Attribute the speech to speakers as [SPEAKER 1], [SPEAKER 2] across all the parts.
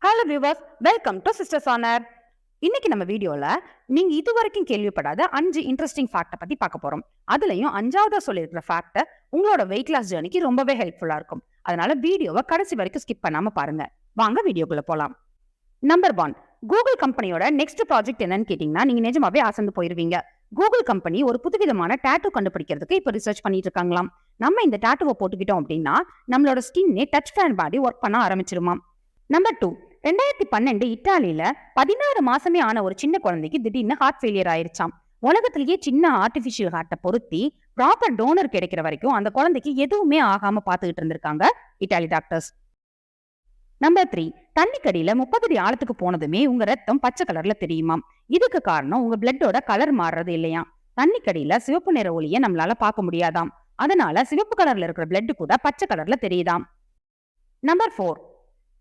[SPEAKER 1] Hello viewers, welcome to sisters honour. இன்னைக்கு நம்ம வீடியோல நீங்க இதுவரைக்கும் கேள்விப்படாத 5 இன்ட்ரெஸ்டிங் ஃபேக்ட பத்தி பார்க்க போறோம். அதுலயும் 5ஆவதா சொல்லியிருக்கிற ஃபேக்ட் உங்களோட வெயிட் லாஸ் ஜர்னிக்கு ரொம்பவே ஹெல்ப்ஃபுல்லா இருக்கும். அதனால வீடியோவை கடைசி வரைக்கும் ஸ்கிப் பண்ணாம பாருங்க. வாங்க வீடியோக்குள்ள போலாம். நம்பர் 1, கூகுள் கம்பெனியோட நெக்ஸ்ட் ப்ராஜெக்ட் என்னன்னு கேட்டீங்கன்னா நீங்க நிஜமாவே அசந்து போயிருவீங்க. கூகுள் கம்பெனி ஒரு புதுவிதமான டாட்டூ கண்டுபிடிக்கிறதுக்கு இப்ப ரிசர்ச் பண்ணிட்டு இருக்காங்களாம். நம்ம இந்த டாட்டூவை போட்டுக்கிட்டோம் அப்படின்னா நம்மளோட ஸ்கின்னே டச் பேன் பாடி ஒர்க் பண்ண ஆரம்பிச்சிருமாம். நம்பர் 2, 2012 இத்தாலியில 16 மாசமே ஆன ஒரு சின்ன குழந்தைக்கு திடீர்னு ஹார்ட் ஃபெயிலியர் ஆயிருச்சாம். உலகத்திலேயே சின்ன ஆர்டிபிஷியல் ஹார்ட்டை பொருத்தி ப்ராப்பர் டோனர் கிடைக்கிற வரைக்கும் அந்த குழந்தைக்கு எதுவுமே ஆகாம பாத்துக்கிட்டு இருந்திருக்காங்க இத்தாலி டாக்டர்ஸ். நம்பர் 3, தண்ணிக்கடியில 30 அடி ஆழத்துக்கு போனதுமே உங்க ரத்தம் பச்சை கலர்ல தெரியுமாம். இதுக்கு காரணம் உங்க பிளட்டோட கலர் மாறுறது இல்லையா. தண்ணிக்கடியில சிவப்பு நிற ஒளியை நம்மளால பார்க்க முடியாதாம். அதனால சிவப்பு கலர்ல இருக்கிற பிளட் கூட பச்சை கலர்ல தெரியுதாம். நம்பர் 4,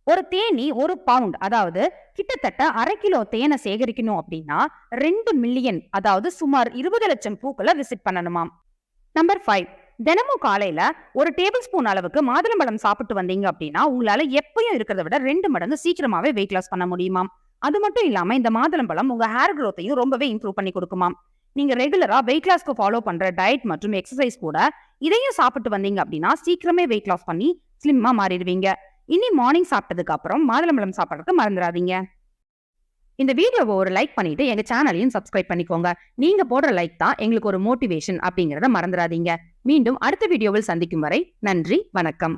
[SPEAKER 1] ஒரு தேனி 1 பவுண்ட் அதாவது கிட்டத்தட்ட 1/2 கிலோ தேனை சேகரிக்கணும் அப்படின்னா 2 மில்லியன் அதாவது சுமார் 20 லட்சம் பூக்களை விசிட் பண்ணணுமாம். நம்பர் 5, தினமும் காலையில 1 டேபிள் ஸ்பூன் அளவுக்கு மாதுளம்பழம் சாப்பிட்டு வந்தீங்க அப்படின்னா உங்களால எப்பயும் இருக்கிறத விட 2 மடங்கு சீக்கிரமாவே வெயிட் லாஸ் பண்ண முடியுமாம். அது மட்டும் இல்லாம இந்த மாதுளம்பழம் உங்க ஹேர் க்ரோத்தையும் ரொம்பவே இம்ப்ரூவ் பண்ணி கொடுக்குமாம். நீங்க ரெகுலரா வெயிட் லாஸ்க்கு ஃபாலோ பண்ற டயட் மற்றும் எக்ஸசைஸ் கூட இதையும் சாப்பிட்டு வந்தீங்க அப்படின்னா சீக்கிரமே வெயிட் லாஸ் பண்ணி ஸ்லிம்மா மாறிடுவீங்க. இனி மார்னிங் சாப்பிட்டதுக்கு அப்புறம் மாதுளம்பழம் சாப்பிட்றதுக்கு மறந்துடாதீங்க. இந்த வீடியோவை ஒரு லைக் பண்ணிட்டு எங்க சேனலையும் சப்ஸ்கிரைப் பண்ணிக்கோங்க. நீங்க போடுற லைக் தான் எங்களுக்கு ஒரு மோட்டிவேஷன் அப்படிங்கறத மறந்துடாதீங்க. மீண்டும் அடுத்த வீடியோவில் சந்திக்கும் வரை நன்றி, வணக்கம்.